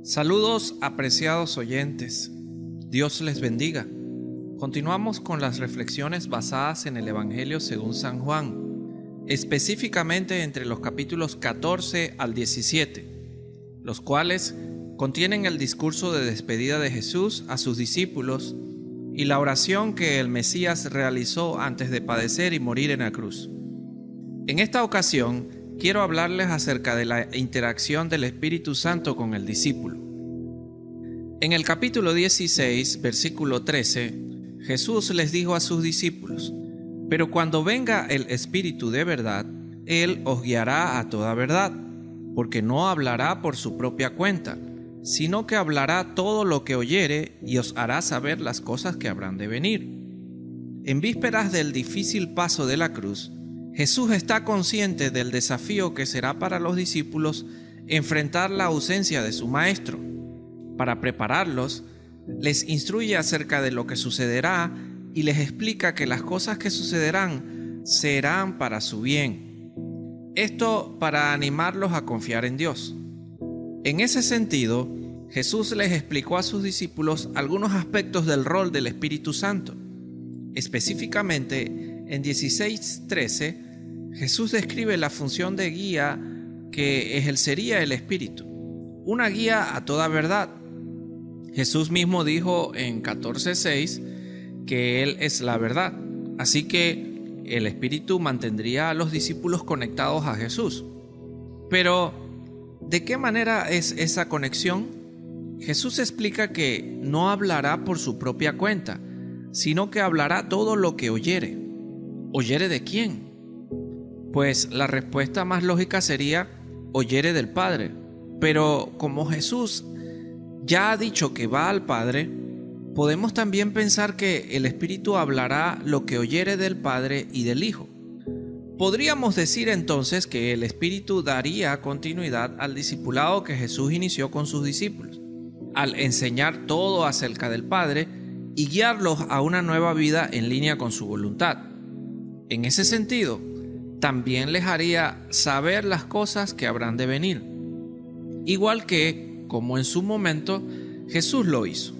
Saludos, apreciados oyentes. Dios les bendiga. Continuamos con las reflexiones basadas en el Evangelio según San Juan, específicamente entre los capítulos 14 al 17, los cuales contienen el discurso de despedida de Jesús a sus discípulos y la oración que el Mesías realizó antes de padecer y morir en la cruz. En esta ocasión, quiero hablarles acerca de la interacción del Espíritu Santo con el discípulo. En el capítulo 16, versículo 13, Jesús les dijo a sus discípulos: «Pero cuando venga el Espíritu de verdad, Él os guiará a toda verdad, porque no hablará por su propia cuenta, sino que hablará todo lo que oyere y os hará saber las cosas que habrán de venir». En vísperas del difícil paso de la cruz, Jesús está consciente del desafío que será para los discípulos enfrentar la ausencia de su Maestro. Para prepararlos, les instruye acerca de lo que sucederá y les explica que las cosas que sucederán serán para su bien. Esto para animarlos a confiar en Dios. En ese sentido, Jesús les explicó a sus discípulos algunos aspectos del rol del Espíritu Santo. Específicamente, en 16:13, Jesús describe la función de guía que ejercería el Espíritu, una guía a toda verdad. Jesús mismo dijo en 14:6 que Él es la verdad, así que el Espíritu mantendría a los discípulos conectados a Jesús. Pero, ¿de qué manera es esa conexión? Jesús explica que no hablará por su propia cuenta, sino que hablará todo lo que oyere. ¿Oyere de quién? Pues la respuesta más lógica sería: oyere del Padre. Pero como Jesús ya ha dicho que va al Padre, podemos también pensar que el Espíritu hablará lo que oyere del Padre y del Hijo. Podríamos decir entonces que el Espíritu daría continuidad al discipulado que Jesús inició con sus discípulos, al enseñar todo acerca del Padre y guiarlos a una nueva vida en línea con su voluntad. En ese sentido, también les haría saber las cosas que habrán de venir, igual que, como en su momento, Jesús lo hizo.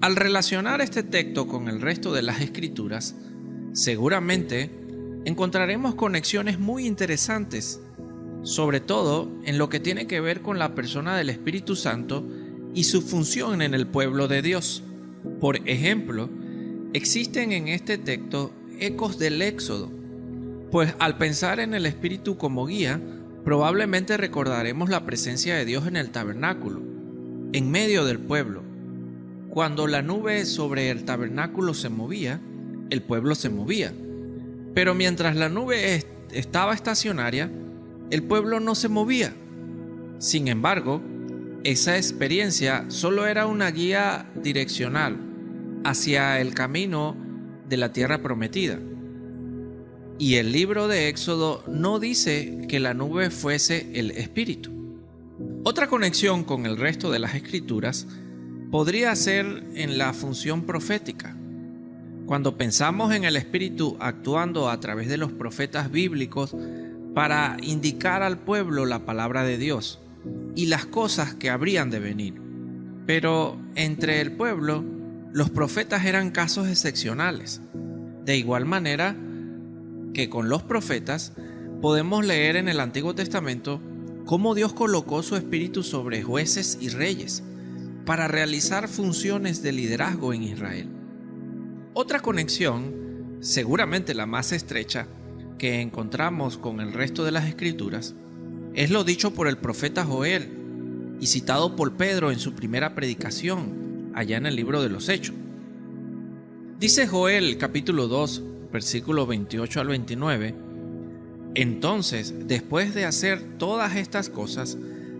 Al relacionar este texto con el resto de las Escrituras, seguramente encontraremos conexiones muy interesantes, sobre todo en lo que tiene que ver con la persona del Espíritu Santo y su función en el pueblo de Dios. Por ejemplo, existen en este texto ecos del Éxodo, pues al pensar en el Espíritu como guía, probablemente recordaremos la presencia de Dios en el tabernáculo, en medio del pueblo. Cuando la nube sobre el tabernáculo se movía, el pueblo se movía. Pero mientras la nube estaba estacionaria, el pueblo no se movía. Sin embargo, esa experiencia solo era una guía direccional hacia el camino de la tierra prometida. Y el libro de Éxodo no dice que la nube fuese el Espíritu. Otra conexión con el resto de las Escrituras podría ser en la función profética. Cuando pensamos en el Espíritu actuando a través de los profetas bíblicos para indicar al pueblo la palabra de Dios y las cosas que habrían de venir. Pero entre el pueblo, los profetas eran casos excepcionales. De igual manera que con los profetas, podemos leer en el Antiguo Testamento cómo Dios colocó su Espíritu sobre jueces y reyes para realizar funciones de liderazgo en Israel. Otra conexión, seguramente la más estrecha, que encontramos con el resto de las Escrituras, es lo dicho por el profeta Joel y citado por Pedro en su primera predicación, allá en el libro de los Hechos. Dice Joel capítulo 2, versículos 28 al 29, «Entonces, después de hacer todas estas cosas,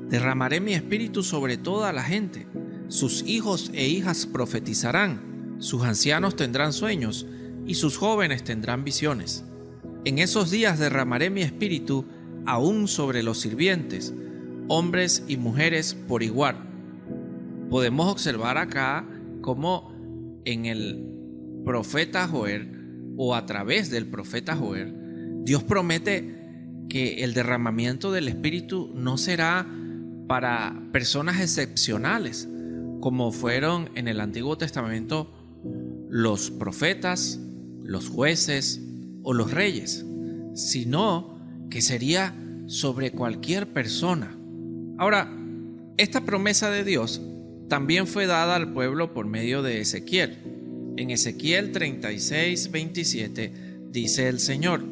derramaré mi espíritu sobre toda la gente. Sus hijos e hijas profetizarán, sus ancianos tendrán sueños, y sus jóvenes tendrán visiones. En esos días derramaré mi espíritu aún sobre los sirvientes, hombres y mujeres por igual». Podemos observar acá cómo en el profeta Joel, o a través del profeta Joel, Dios promete que el derramamiento del Espíritu no será para personas excepcionales, como fueron en el Antiguo Testamento los profetas, los jueces o los reyes, sino que sería sobre cualquier persona. Ahora, esta promesa de Dios también fue dada al pueblo por medio de Ezequiel. En Ezequiel 36:27 dice el Señor: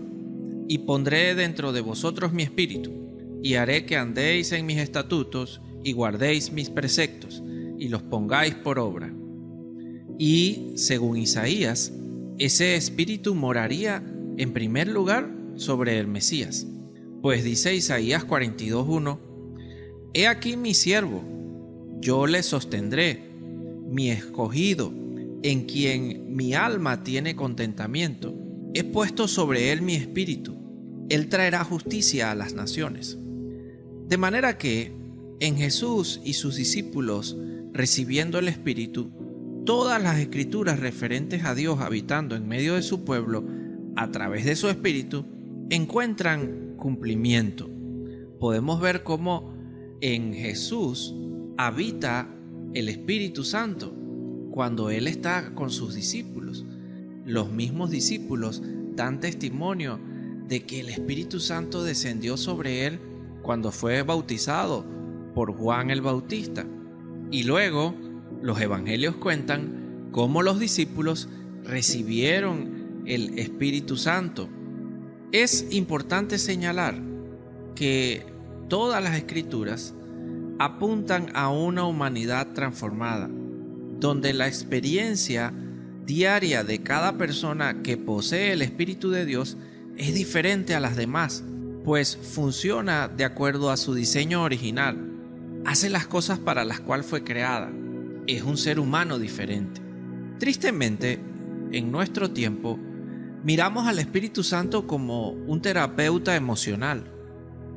y pondré dentro de vosotros mi espíritu, y haré que andéis en mis estatutos y guardéis mis preceptos, y los pongáis por obra. Y, según Isaías, ese espíritu moraría en primer lugar sobre el Mesías. Pues dice Isaías 42:1: He aquí mi siervo, yo le sostendré, mi escogido, en quien mi alma tiene contentamiento. He puesto sobre él mi espíritu, él traerá justicia a las naciones. De manera que, en Jesús y sus discípulos recibiendo el Espíritu, todas las escrituras referentes a Dios habitando en medio de su pueblo a través de su Espíritu encuentran cumplimiento. Podemos ver cómo en Jesús habita el Espíritu Santo cuando Él está con sus discípulos. Los mismos discípulos dan testimonio de que el Espíritu Santo descendió sobre Él cuando fue bautizado por Juan el Bautista. Y luego los evangelios cuentan cómo los discípulos recibieron el Espíritu Santo. Es importante señalar que todas las escrituras apuntan a una humanidad transformada, donde la experiencia diaria de cada persona que posee el Espíritu de Dios es diferente a las demás, pues funciona de acuerdo a su diseño original. Hace las cosas para las cuales fue creada. Es un ser humano diferente. Tristemente, en nuestro tiempo, miramos al Espíritu Santo como un terapeuta emocional.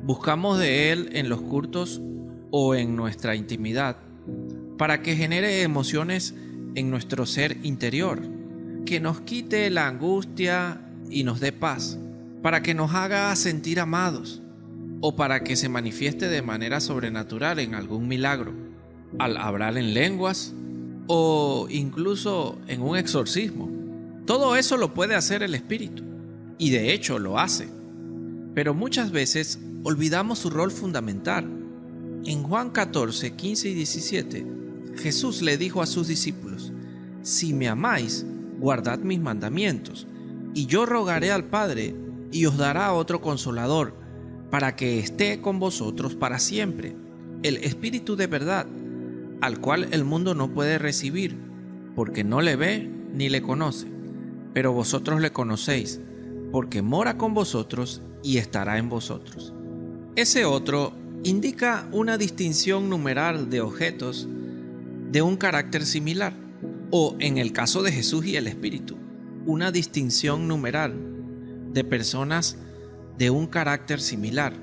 Buscamos de Él en los cultos o en nuestra intimidad para que genere emociones en nuestro ser interior, que nos quite la angustia y nos dé paz, para que nos haga sentir amados o para que se manifieste de manera sobrenatural en algún milagro, al hablar en lenguas o incluso en un exorcismo. Todo eso lo puede hacer el Espíritu, y de hecho lo hace. Pero muchas veces olvidamos su rol fundamental. En Juan 14, 15 y 17, Jesús le dijo a sus discípulos: si me amáis, guardad mis mandamientos, y yo rogaré al Padre, y os dará otro Consolador, para que esté con vosotros para siempre, el Espíritu de verdad, al cual el mundo no puede recibir, porque no le ve ni le conoce, pero vosotros le conocéis, porque mora con vosotros y estará en vosotros. Ese otro indica una distinción numeral de objetos de un carácter similar, o en el caso de Jesús y el Espíritu, una distinción numeral de personas de un carácter similar.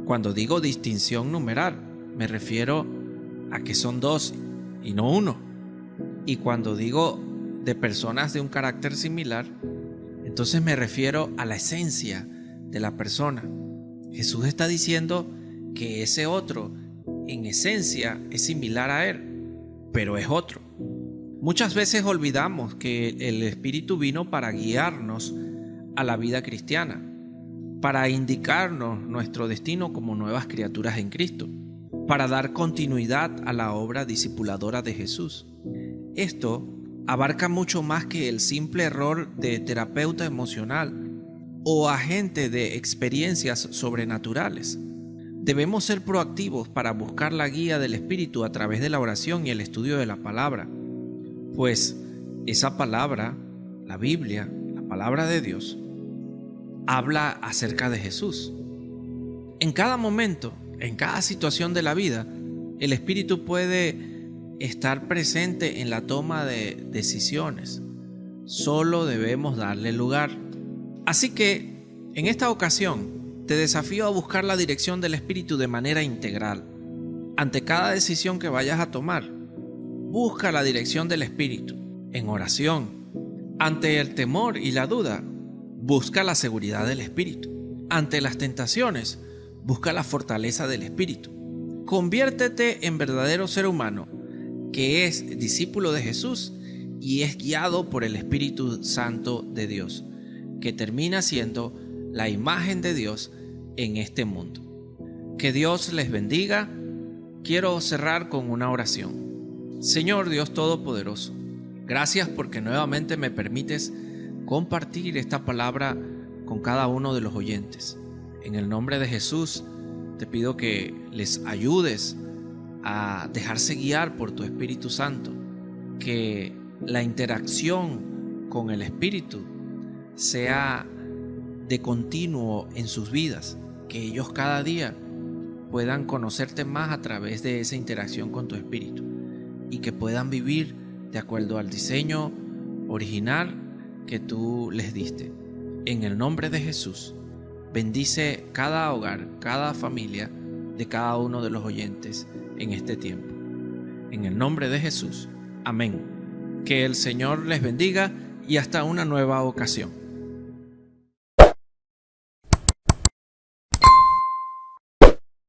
Cuando digo distinción numeral, me refiero a que son dos y no uno. Y cuando digo de personas de un carácter similar, entonces me refiero a la esencia de la persona. Jesús está diciendo que ese otro, en esencia, es similar a Él, pero es otro. Muchas veces olvidamos que el Espíritu vino para guiarnos a la vida cristiana, para indicarnos nuestro destino como nuevas criaturas en Cristo, para dar continuidad a la obra discipuladora de Jesús. Esto abarca mucho más que el simple rol de terapeuta emocional o agente de experiencias sobrenaturales. Debemos ser proactivos para buscar la guía del Espíritu a través de la oración y el estudio de la palabra, pues esa palabra, la Biblia, la palabra de Dios, habla acerca de Jesús. En cada momento, en cada situación de la vida, el Espíritu puede estar presente en la toma de decisiones. Solo debemos darle lugar. Así que, en esta ocasión, te desafío a buscar la dirección del Espíritu de manera integral. Ante cada decisión que vayas a tomar, busca la dirección del Espíritu en oración. Ante el temor y la duda, busca la seguridad del Espíritu. Ante las tentaciones, busca la fortaleza del Espíritu. Conviértete en verdadero ser humano que es discípulo de Jesús y es guiado por el Espíritu Santo de Dios, que termina siendo la imagen de Dios en este mundo. Que Dios les bendiga. Quiero cerrar con una oración. Señor Dios Todopoderoso, gracias porque nuevamente me permites compartir esta palabra con cada uno de los oyentes. En el nombre de Jesús, te pido que les ayudes a dejarse guiar por tu Espíritu Santo, que la interacción con el Espíritu sea de continuo en sus vidas, que ellos cada día puedan conocerte más a través de esa interacción con tu Espíritu y que puedan vivir de acuerdo al diseño original que tú les diste. En el nombre de Jesús, bendice cada hogar, cada familia de cada uno de los oyentes en este tiempo. En el nombre de Jesús. Amén. Que el Señor les bendiga y hasta una nueva ocasión.